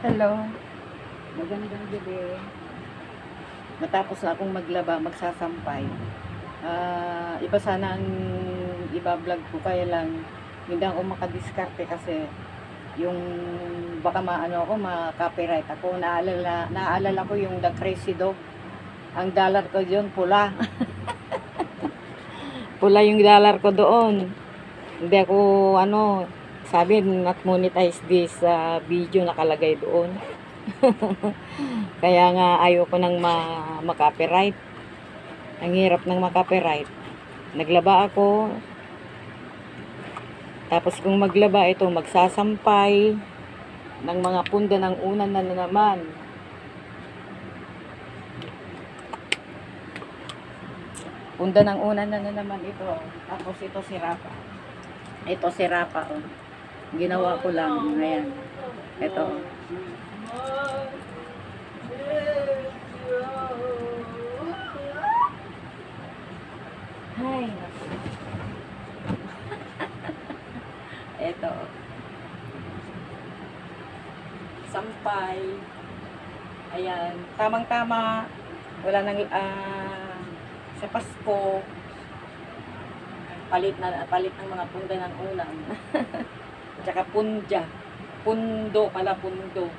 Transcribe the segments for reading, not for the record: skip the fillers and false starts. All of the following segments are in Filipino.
Hello. Magandang gabi. Matapos na akong maglaba, magsasampay. Iba sana ang iba-vlog ko, kaya lang hindi ako makadiskarte kasi yung baka maano ako, ma-copyright ako. Naalala ko yung The Crazy Dog. Ang dollar ko yun, pula. Pula yung dollar ko doon. Hindi ako, sabi, not monetize this video nakalagay doon. Kaya nga ayoko nang ma-copyright. Ang hirap ng ma-copyright. Naglaba ako. Tapos kung maglaba ito, magsasampay ng mga punda ng unan na naman. Punda ng unan na naman ito. Tapos ito sirapa. Ito sirapa. Oh. Ginawa ko lang. Ayan. Ito. Hay. Ito. Sampay. Ayan. Tamang-tama. Wala nang sa Pasko. Palit ng mga punda ng ulam. Tsaka punja. Pundo pala, pundo.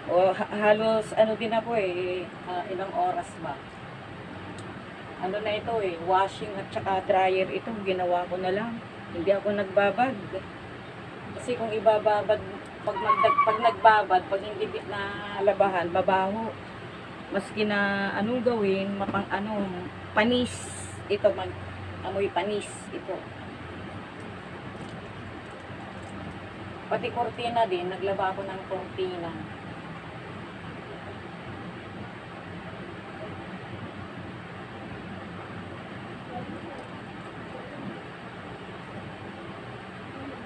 O halos ano din ako ilang oras ba? Ano na ito washing at saka dryer ito, ginawa ko na lang. Hindi ako nagbabad. Kasi kung ibababad, pag nagbabad, pag hindi na labahan, babaho. Maski na anong gawin, panis. Ito, amoy panis. Ito. Pati kortina din, naglaba ako ng kortina.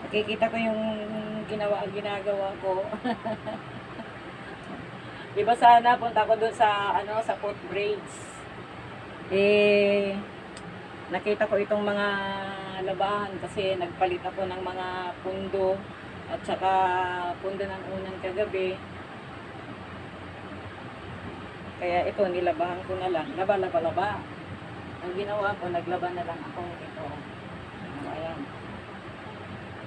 Nakikita ko yung ginagawa ko. Diba sana punta ko doon sa sa footbridge. Nakita ko itong mga labahan kasi nagpalit ako ng mga pundo at saka pundo ng unang kagabi. Kaya ito nilabahan ko na lang. Laba. Ang ginawa ko, naglaba na lang ako ito. Ayan.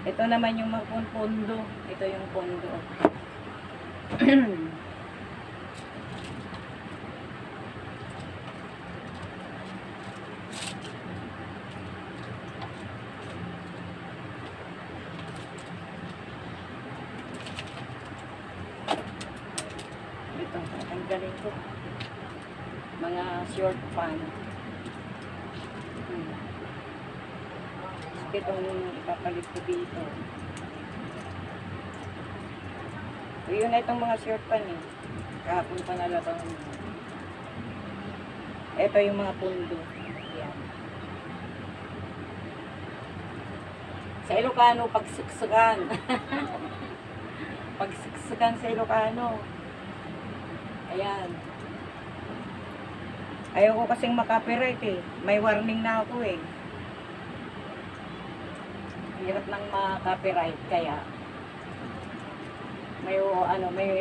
Ito naman yung pundo. Ito yung pundo. Ito, tanggalin ko. Mga short pan. Itong ipapalit ko dito. So, yun na itong mga short pan Kahapon pa nalabang. Ito yung mga pundo. Yan. Sa Ilocano, pagsuksukan. Pagsuksukan sa Ilocano. Ayan. Ayaw ko kasing makapiright May warning na ako Hirap nang ma-copyright kaya may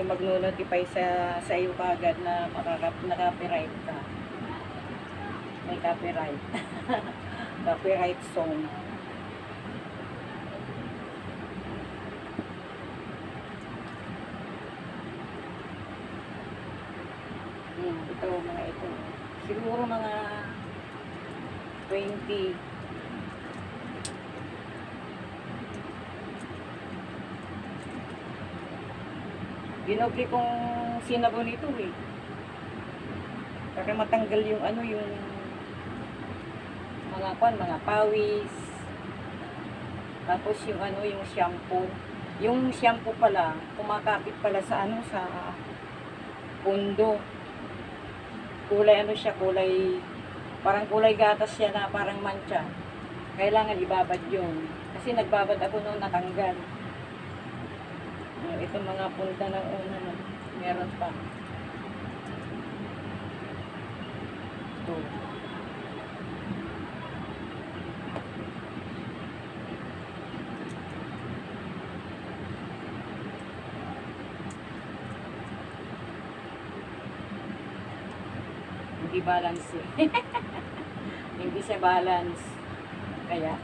magno-notify sa iyo kagad na na-copyright ka. May copyright. Copyright song. Ito. Siguro mga 20. Ginobli kong sinabon ito para matanggal yung yung mga pawis. Tapos yung yung shampoo. Yung shampoo pala, kumakapit pala sa sa pundo. Kulay siya, parang kulay gatas siya na parang mancha. Kailangan ibabad yun. Kasi nagbabad ako noon, natanggal. Itong mga punta ng una meron pa. Ito. hindi balance eh. Hindi siya balance. Kaya,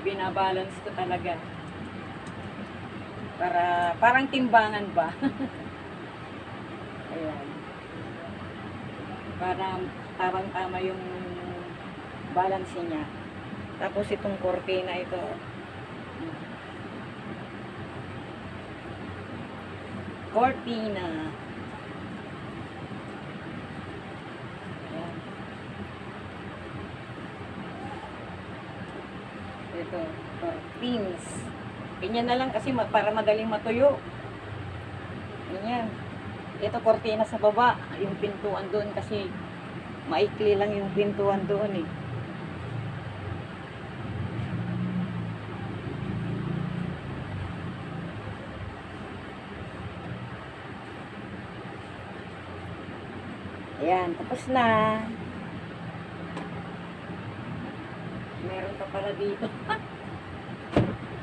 ibinabalance ko talaga. Parang timbangan ba? Ayan. Parang tama yung balance niya. Tapos itong cortina ito. Cortina. Ayan. Ito, cortines. Ganyan na lang kasi para madaling matuyo. Ganyan. Ito cortina sa baba. Yung pintuan doon kasi maikli lang yung pintuan doon eh. Ayan, tapos na. Meron pa pala dito.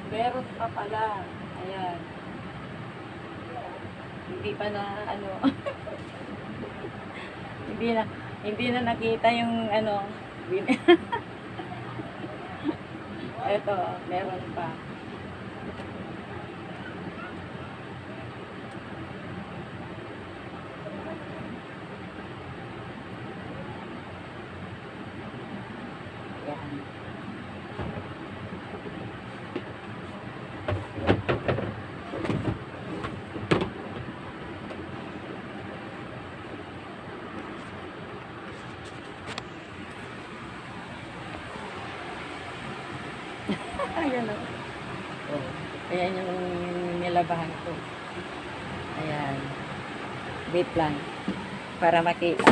Meron pa pala. Ayan. Hindi pa na ano. hindi na nakita yung ano. Ito, meron pa. Ayan. Ayan o. Oh. Ayan yung nilabahan ko. Ayan. Wait lang. Para makita.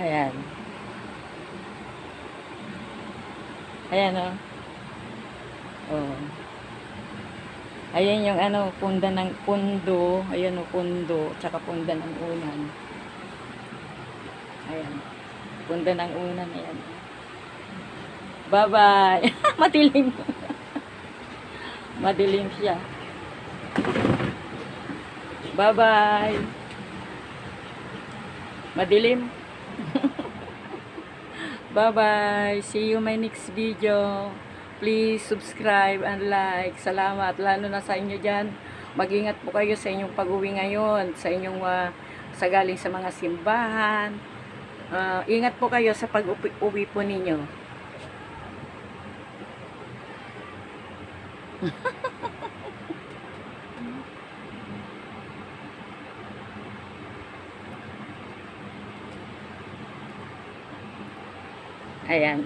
Ayan. Ayan o. Oh. Ayan yung ano, punda ng pundo. Ayan o, pundo. Tsaka punda ng unan. Ayan. Punda ng unan. Ayan. Bye-bye. Madilim. Madilim siya. Bye-bye. Madilim. Bye-bye. See you my next video. Please subscribe and like. Salamat. Lalo na sa inyo dyan. Mag-ingat po kayo sa inyong pag-uwi ngayon. Sa inyong sa galing sa mga simbahan. Ingat po kayo sa pag-uwi po ninyo. Ayan.